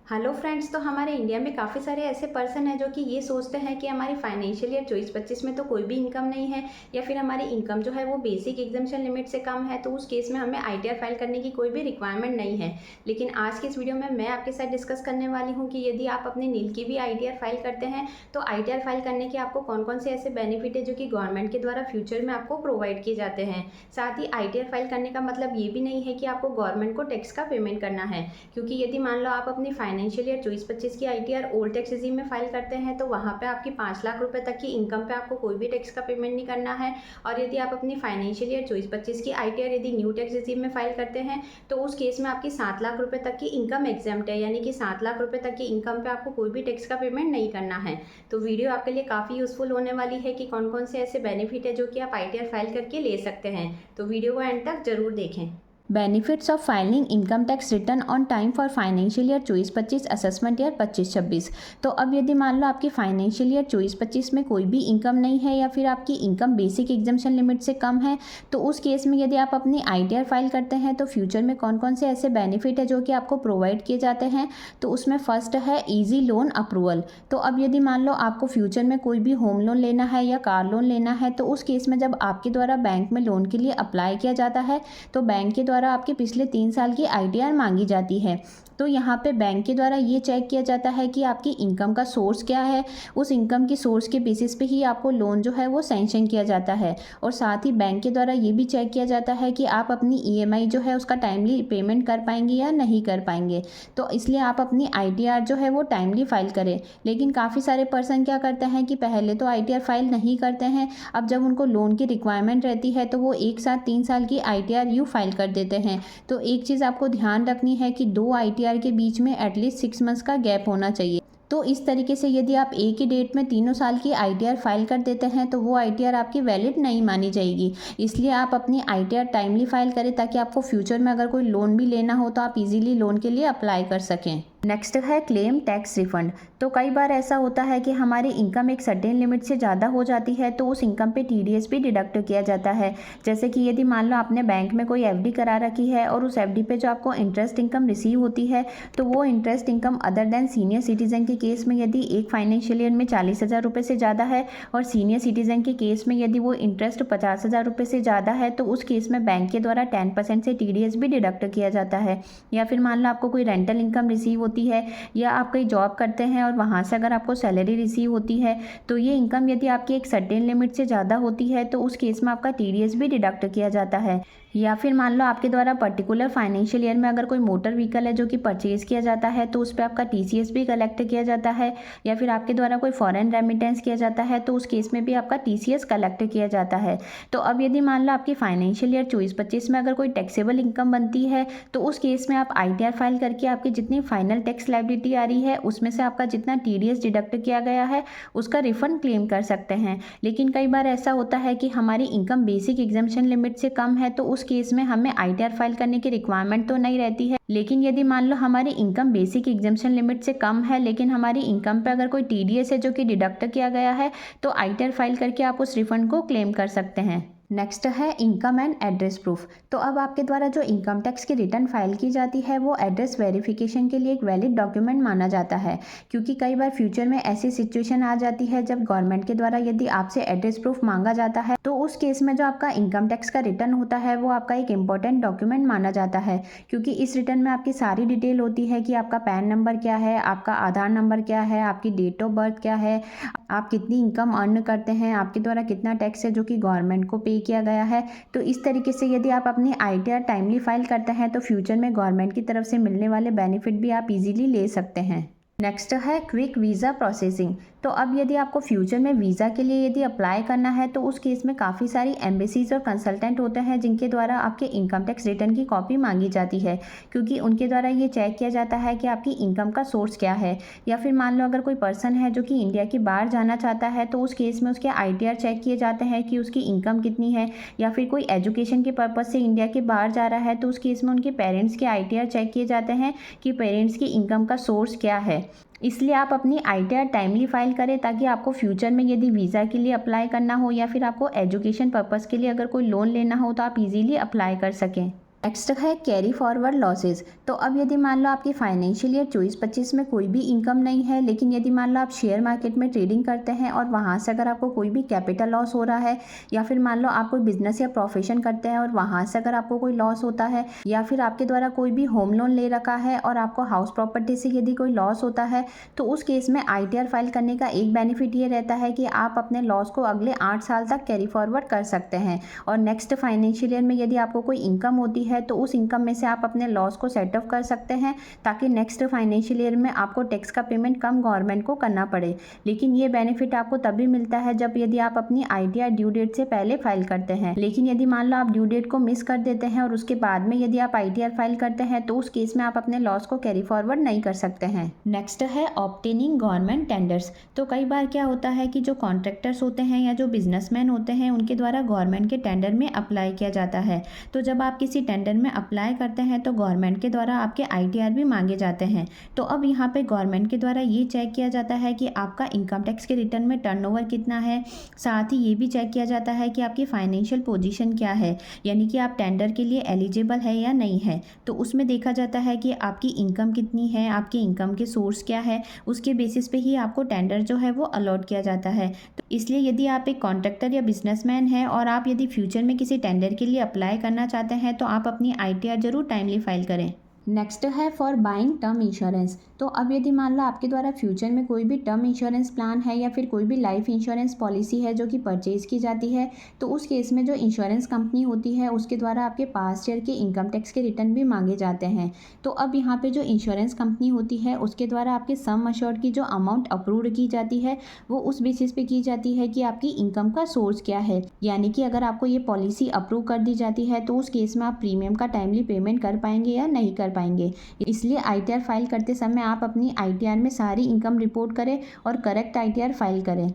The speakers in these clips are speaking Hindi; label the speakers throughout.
Speaker 1: Hello friends. तो हमारे इंडिया में काफ़ी सारे ऐसे पर्सन हैं जो कि ये सोचते हैं कि हमारी फाइनेंशियल ईयर 24-25 में तो कोई भी इनकम नहीं है या फिर हमारी इनकम जो है वो बेसिक एग्जाम्शन लिमिट से कम है, तो उस केस में हमें आईटीआर फाइल करने की कोई भी रिक्वायरमेंट नहीं है। लेकिन आज की इस वीडियो में मैं आपके साथ डिस्कस करने वाली हूँ कि यदि आप अपने नील की भी आईटीआर फाइल करते हैं तो आईटीआर फाइल करने के आपको कौन कौन से ऐसे बेनिफिट है जो कि गवर्नमेंट के द्वारा फ्यूचर में आपको प्रोवाइड किए जाते हैं। साथ ही आईटीआर फाइल करने का मतलब ये भी नहीं है कि आपको गवर्नमेंट को टैक्स का पेमेंट करना है, क्योंकि यदि मान लो आप अपनी फाइनेंशियल ईयर 24-25 की आईटीआर ओल्ड टैक्स रिजीम में फाइल करते हैं तो वहाँ पे आपकी 5 लाख रुपए तक की इनकम पे आपको कोई भी टैक्स का पेमेंट नहीं करना है। और यदि आप अपनी फाइनेंशियल ईयर 24-25 की आईटीआर यदि न्यू टैक्स रिजीम में फाइल करते हैं तो उस केस में आपकी 7 लाख रुपए तक की इनकम एग्जाम्प्ट है, यानी कि 7 लाख रुपए तक की इनकम पे आपको कोई भी टैक्स का पेमेंट नहीं करना है। तो वीडियो आपके लिए काफ़ी यूजफुल होने वाली है कि कौन कौन से ऐसे बेनिफिट है जो कि आप आईटीआर फाइल करके ले सकते हैं। तो वीडियो को एंड तक जरूर देखें।
Speaker 2: Benefits of filing income tax return on time for financial year 24-25 assessment year 25-26। तो अब यदि मान लो आपकी फाइनेंशियल ईयर 24-25 में कोई भी इनकम नहीं है या फिर आपकी इनकम बेसिक एग्जाम्शन लिमिट से कम है, तो उस केस में यदि आप अपनी आईटीआर फाइल करते हैं तो फ्यूचर में कौन कौन से ऐसे बेनिफिट है जो कि आपको प्रोवाइड किए जाते हैं। तो उसमें फर्स्ट है ईजी लोन अप्रूवल। तो अब यदि मान लो आपको फ्यूचर में कोई भी होम लोन लेना है या कार लोन लेना है, तो उस केस में जब आपके द्वारा बैंक में लोन के लिए अप्लाई किया जाता है तो बैंक के द्वारा आपके पिछले 3 साल की आईटीआर मांगी जाती है। तो यहाँ पे बैंक के द्वारा ये चेक किया जाता है कि आपकी इनकम का सोर्स क्या है। उस इनकम की सोर्स के बेसिस पे ही आपको लोन जो है वो सैंक्शन किया जाता है। और साथ ही बैंक के द्वारा ये भी चेक किया जाता है कि आप अपनी ईएमआई जो है उसका टाइमली पेमेंट कर पाएंगे या नहीं कर पाएंगे। तो इसलिए आप अपनी आईटीआर जो है वो टाइमली फाइल करें। लेकिन काफ़ी सारे पर्सन क्या करते हैं कि पहले तो आईटीआर फाइल नहीं करते हैं, अब जब उनको लोन की रिक्वायरमेंट रहती है तो वो एक साथ 3 साल की आईटीआर यूँ फाइल कर देते हैं। तो एक चीज़ आपको ध्यान रखनी है कि 2 आईटीआर के बीच में एटलीस्ट 6 मंथ्स का गैप होना चाहिए। तो इस तरीके से यदि आप एक ही डेट में तीनों साल की आईटीआर फाइल कर देते हैं तो वो आईटीआर आपकी वैलिड नहीं मानी जाएगी। इसलिए आप अपनी आईटीआर टाइमली फाइल करें ताकि आपको फ्यूचर में अगर कोई लोन भी लेना हो तो आप इजीली लोन के लिए अप्लाई कर सकें। नेक्स्ट है क्लेम टैक्स रिफंड। तो कई बार ऐसा होता है कि हमारी इनकम एक सर्टेन लिमिट से ज़्यादा हो जाती है तो उस इनकम पे टीडीएस भी डिडक्ट किया जाता है। जैसे कि यदि मान लो आपने बैंक में कोई एफडी करा रखी है और उस एफडी पे जो आपको इंटरेस्ट इनकम रिसीव होती है तो वो interest income other than senior citizen के केस में यदि एक फाइनेंशियल ईयर में 40,000 रुपये से ज़्यादा है और सीनियर सिटीजन के केस में यदि वो इंटरेस्ट 50,000 रुपये से ज़्यादा है तो उस केस में बैंक के द्वारा 10% से टीडीएस भी डिडक्ट किया जाता है। या फिर मान लो आपको कोई रेंटल इनकम रिसीव होती है या आप कहीं जॉब करते हैं और वहाँ से अगर आपको सैलरी रिसीव होती है तो ये इनकम यदि आपकी एक सर्टेन लिमिट से ज़्यादा होती है तो उस केस में आपका टीडीएस भी डिडक्ट किया जाता है। या फिर मान लो आपके द्वारा पर्टिकुलर फाइनेंशियल ईयर में अगर कोई मोटर व्हीकल है जो कि परचेज़ किया जाता है तो उस पर आपका टीसीएस भी कलेक्ट किया जाता है। या फिर आपके द्वारा कोई फॉरेन रेमिटेंस किया जाता है तो उस केस में भी आपका टीसीएस कलेक्ट किया जाता है। तो अब यदि मान लो आपकी फाइनेंशियल ईयर 24-25 में अगर कोई टैक्सेबल इनकम बनती है तो उस केस में आप आईटीआर फाइल करके आपकी जितनी फाइनल टैक्स लायबिलिटी आ रही है उसमें से आपका जितना टीडीएस डिडक्ट किया गया है उसका रिफंड क्लेम कर सकते हैं। लेकिन कई बार ऐसा होता है कि हमारी इनकम बेसिक एग्जाम्शन लिमिट से कम है तो उस केस में हमें आईटीआर फाइल करने की रिक्वायरमेंट तो नहीं रहती है। लेकिन यदि मान लो हमारी इनकम बेसिक एग्जाम्शन लिमिट से कम है लेकिन हमारी इनकम पे अगर कोई टीडीएस है जो कि डिडक्ट किया गया है तो आईटीआर फाइल करके आप उस रिफंड को क्लेम कर सकते हैं। नेक्स्ट है इनकम एंड एड्रेस प्रूफ। तो अब आपके द्वारा जो इनकम टैक्स की रिटर्न फाइल की जाती है वो एड्रेस वेरिफिकेशन के लिए एक वैलिड डॉक्यूमेंट माना जाता है, क्योंकि कई बार फ्यूचर में ऐसी सिचुएशन आ जाती है जब गवर्नमेंट के द्वारा यदि आपसे एड्रेस प्रूफ मांगा जाता है तो उस केस में जो आपका इनकम टैक्स का रिटर्न होता है वो आपका एक इंपॉर्टेंट डॉक्यूमेंट माना जाता है। क्योंकि इस रिटर्न में आपकी सारी डिटेल होती है कि आपका पैन नंबर क्या है, आपका आधार नंबर क्या है, आपकी डेट ऑफ बर्थ क्या है, आप कितनी इनकम अर्न करते हैं, आपके द्वारा कितना टैक्स है जो कि गवर्नमेंट को पे किया गया है। तो इस तरीके से यदि आप अपनी आईटीआर टाइमली फाइल करते हैं तो फ्यूचर में गवर्नमेंट की तरफ से मिलने वाले बेनिफिट भी आप इजीली ले सकते हैं। नेक्स्ट है क्विक वीज़ा प्रोसेसिंग। तो अब यदि आपको फ्यूचर में वीज़ा के लिए यदि अप्लाई करना है तो उस केस में काफ़ी सारी एम्बेसीज और कंसल्टेंट होते हैं जिनके द्वारा आपके इनकम टैक्स रिटर्न की कॉपी मांगी जाती है, क्योंकि उनके द्वारा ये चेक किया जाता है कि आपकी इनकम का सोर्स क्या है। या फिर मान लो अगर कोई पर्सन है जो कि इंडिया के बाहर जाना चाहता है तो उस केस में उसके आईटीआर चेक किए जाते हैं कि उसकी इनकम कितनी है। या फिर कोई एजुकेशन के पर्पज़ से इंडिया के बाहर जा रहा है तो उस केस में उनके पेरेंट्स के आईटीआर चेक किए जाते हैं कि पेरेंट्स की इनकम का सोर्स क्या है। इसलिए आप अपनी आईटीआर टाइमली फाइल करें ताकि आपको फ्यूचर में यदि वीज़ा के लिए अप्लाई करना हो या फिर आपको एजुकेशन पर्पज़ के लिए अगर कोई लोन लेना हो तो आप इजीली अप्लाई कर सकें। नेक्स्ट है कैरी फॉरवर्ड लॉसेस। तो अब यदि मान लो आपकी फाइनेंशियल ईयर 24-25 में कोई भी इनकम नहीं है, लेकिन यदि मान लो आप शेयर मार्केट में ट्रेडिंग करते हैं और वहाँ से अगर आपको कोई भी कैपिटल लॉस हो रहा है, या फिर मान लो आप कोई बिजनेस या प्रोफेशन करते हैं और वहाँ से अगर आपको कोई लॉस होता है, या फिर आपके द्वारा कोई भी होम लोन ले रखा है और आपको हाउस प्रॉपर्टी से यदि कोई लॉस होता है, तो उस केस में ITR फाइल करने का एक बेनिफिट ये रहता है कि आप अपने लॉस को अगले 8 साल तक कैरी फॉरवर्ड कर सकते हैं। और नेक्स्ट फाइनेंशियल ईयर में यदि आपको कोई इनकम होती है तो उस इनकम में से आप अपने लॉस को सेट ऑफ कर सकते हैं, ताकि नेक्स्ट फाइनेंशियल ईयर में आपको टैक्स का पेमेंट कम गवर्नमेंट को करना पड़े। लेकिन ये बेनिफिट आपको तभी मिलता है जब यदि आप अपनी ITR ड्यू डेट से पहले फाइल करते हैं। लेकिन यदि मान लो आप ड्यू डेट को मिस कर देते हैं और उसके बाद में यदि आप ITR फाइल करते हैं, तो उस केस में आप अपने लॉस को कैरी फॉरवर्ड नहीं कर सकते हैं। नेक्स्ट है ऑब्टेनिंग गवर्नमेंट टेंडर्स। तो कई बार क्या होता है कि जो कॉन्ट्रैक्टर्स होते हैं या जो बिजनेसमैन होते हैं, उनके द्वारा गवर्नमेंट के टेंडर में अप्लाई किया जाता है। तो जब आप किसी टेंडर में अप्लाई करते हैं तो गवर्नमेंट के द्वारा आपके ITR भी मांगे जाते हैं। तो अब यहाँ पे गवर्नमेंट के द्वारा ये चेक किया जाता है कि आपका इनकम टैक्स के रिटर्न में टर्नओवर कितना है। साथ ही ये भी चेक किया जाता है कि आपकी फाइनेंशियल पोजीशन क्या है, यानी कि आप टेंडर के लिए एलिजिबल है या नहीं है। तो उसमें देखा जाता है कि आपकी इनकम कितनी है, आपकी इनकम के सोर्स क्या है, उसके बेसिस पे ही आपको टेंडर जो है वो अलॉट किया जाता है। तो इसलिए यदि आप एक कॉन्ट्रैक्टर या बिजनेसमैन हैं और आप यदि फ्यूचर में किसी टेंडर के लिए अप्लाई करना चाहते हैं, तो आप अपनी ITR जरूर टाइमली फाइल करें। नेक्स्ट है फॉर बाइंग टर्म इंश्योरेंस। तो अब यदि मान लो आपके द्वारा फ्यूचर में कोई भी टर्म इंश्योरेंस प्लान है या फिर कोई भी लाइफ इंश्योरेंस पॉलिसी है जो कि परचेज की जाती है, तो उस केस में जो इंश्योरेंस कंपनी होती है उसके द्वारा आपके पास्ट ईयर के इनकम टैक्स के रिटर्न भी मांगे जाते हैं। तो अब यहाँ पे जो इंश्योरेंस कंपनी होती है उसके द्वारा आपके सम अश्योर्ड की जो अमाउंट अप्रूव्ड की जाती है, वो उस बेसिस पे की जाती है कि आपकी इनकम का सोर्स क्या है। यानी कि अगर आपको ये पॉलिसी अप्रूव कर दी जाती है तो उस केस में आप प्रीमियम का टाइमली पेमेंट कर पाएंगे या नहीं कर पाएंगे। इसलिए ITR फाइल करते समय आप अपनी ITR में सारी इनकम रिपोर्ट करें और करेक्ट ITR फाइल करें।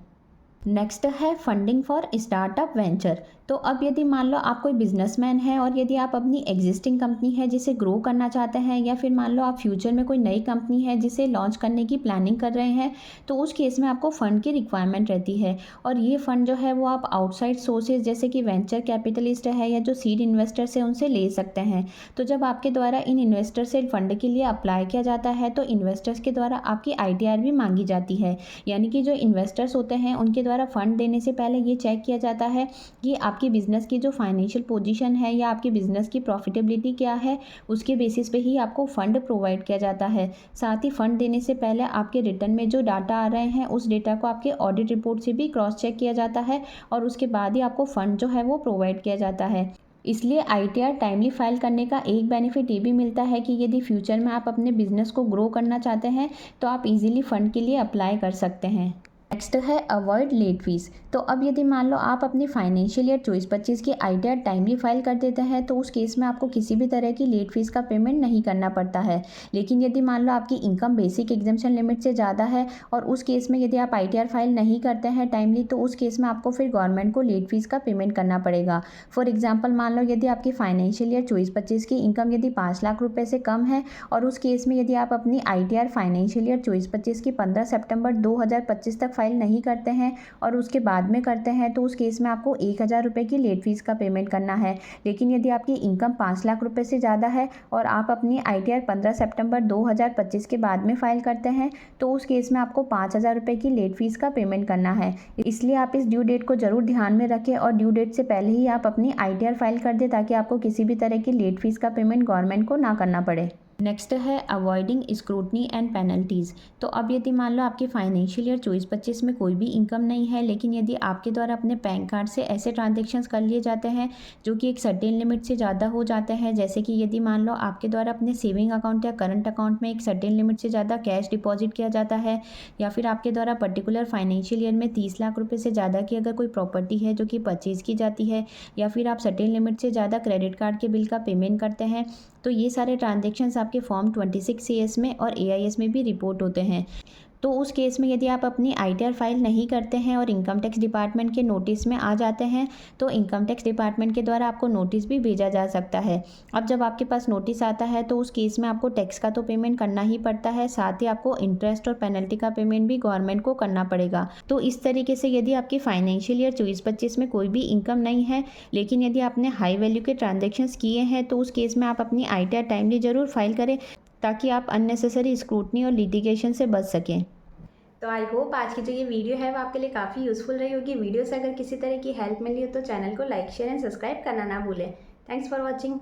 Speaker 2: नेक्स्ट है फंडिंग फॉर स्टार्टअप वेंचर। तो अब यदि मान लो आप कोई बिजनेसमैन है और यदि आप अपनी एग्जिस्टिंग कंपनी है जिसे ग्रो करना चाहते हैं, या फिर मान लो आप फ्यूचर में कोई नई कंपनी है जिसे लॉन्च करने की प्लानिंग कर रहे हैं, तो उस केस में आपको फ़ंड की रिक्वायरमेंट रहती है। और ये फ़ंड जो है वो आप आउटसाइड सोर्सेज जैसे कि वेंचर कैपिटलिस्ट है या जो सीड इन्वेस्टर्स है उनसे ले सकते हैं। तो जब आपके द्वारा इन इन्वेस्टर से फंड के लिए अप्लाई किया जाता है तो इन्वेस्टर्स के द्वारा आपकी ITR भी मांगी जाती है। यानी कि जो इन्वेस्टर्स होते हैं उनके द्वारा फंड देने से पहले ये चेक किया जाता है कि आपकी बिजनेस की जो फाइनेंशियल पोजीशन है या आपकी बिजनेस की प्रॉफिटेबिलिटी क्या है, उसके बेसिस पे ही आपको फंड प्रोवाइड किया जाता है। साथ ही फंड देने से पहले आपके रिटर्न में जो डाटा आ रहे हैं उस डेटा को आपके ऑडिट रिपोर्ट से भी क्रॉस चेक किया जाता है और उसके बाद ही आपको फंड जो है वो प्रोवाइड किया जाता है। इसलिए ITR टाइमली फाइल करने का एक बेनिफिट ये भी मिलता है कि यदि फ्यूचर में आप अपने बिजनेस को ग्रो करना चाहते हैं तो आप इजीली फंड के लिए अप्लाई कर सकते हैं। नेक्स्ट है अवॉइड लेट फीस। तो अब यदि मान लो आप अपनी फाइनेंशियल ईयर 24-25 की ITR टाइमली फाइल कर देते हैं तो उस केस में आपको किसी भी तरह की लेट फीस का पेमेंट नहीं करना पड़ता है। लेकिन यदि मान लो आपकी इनकम बेसिक एग्जम्पशन लिमिट से ज़्यादा है और उस केस में यदि आप ITR फाइल नहीं करते हैं टाइमली, तो उस केस में आपको फिर गवर्नमेंट को लेट फीस का पेमेंट करना पड़ेगा। फॉर एग्जाम्पल मान लो यदि आपकी फाइनेंशियल ईयर 24-25 की इनकम यदि 5 लाख रुपये से कम है और उस केस में यदि आप अपनी ITR फाइनेंशियल ईयर 24-25 की 15 सितंबर 2025 तक फाइल नहीं करते हैं और उसके बाद में करते हैं, तो उस केस में आपको 1000 रुपये की लेट फीस का पेमेंट करना है। लेकिन यदि आपकी इनकम 5 लाख रुपये से ज़्यादा है और आप अपनी ITR 15 सितंबर 2025 के बाद में फाइल करते हैं, तो उस केस में आपको 5000 रुपये की लेट फीस का पेमेंट करना है। इसलिए आप इस ड्यू डेट को ज़रूर ध्यान में रखें और ड्यू डेट से पहले ही आप अपनी ITR फाइल कर दें ताकि आपको किसी भी तरह की लेट फीस का पेमेंट गवर्नमेंट को ना करना पड़े। नेक्स्ट है अवॉइडिंग स्क्रूटनी एंड पेनल्टीज़। तो अब यदि मान लो आपकी फाइनेंशियल ईयर 24-25 में कोई भी इनकम नहीं है, लेकिन यदि आपके द्वारा अपने बैंक कार्ड से ऐसे ट्रांजेक्शन्स कर लिए जाते हैं जो कि एक सर्टेन लिमिट से ज़्यादा हो जाते हैं, जैसे कि यदि मान लो आपके द्वारा अपने सेविंग अकाउंट या करंट अकाउंट में एक सर्टेन लिमिट से ज़्यादा कैश डिपॉजिट किया जाता है, या फिर आपके द्वारा पर्टिकुलर फाइनेंशियल ईयर में 30 लाख रुपये से ज़्यादा की अगर कोई प्रॉपर्टी है जो कि परचेज़ की जाती है, या फिर आप सर्टेन लिमिट से ज़्यादा क्रेडिट कार्ड के बिल का पेमेंट करते हैं, तो ये सारे ट्रांजेक्शन्स आपके फॉर्म 26 CS में और AIS में भी रिपोर्ट होते हैं। तो उस केस में यदि आप अपनी ITR फाइल नहीं करते हैं और इनकम टैक्स डिपार्टमेंट के नोटिस में आ जाते हैं तो इनकम टैक्स डिपार्टमेंट के द्वारा आपको नोटिस भी भेजा जा सकता है। अब जब आपके पास नोटिस आता है तो उस केस में आपको टैक्स का तो पेमेंट करना ही पड़ता है, साथ ही आपको इंटरेस्ट और पेनल्टी का पेमेंट भी गवर्नमेंट को करना पड़ेगा। तो इस तरीके से यदि आपकी फाइनेंशियल ईयर 24-25 में कोई भी इनकम नहीं है, लेकिन यदि आपने हाई वैल्यू के ट्रांजेक्शन्स किए हैं तो उस केस में आप अपनी ITR टाइमली ज़रूर फाइल करें, ताकि आप अननेसेसरी स्क्रूटनी और लिटिगेशन से बच सकें।
Speaker 1: तो आई होप आज की जो ये वीडियो है वो आपके लिए काफ़ी यूज़फुल रही होगी। वीडियो से अगर किसी तरह की हेल्प मिली हो तो चैनल को लाइक शेयर एंड सब्सक्राइब करना ना भूलें। Thanks for watching.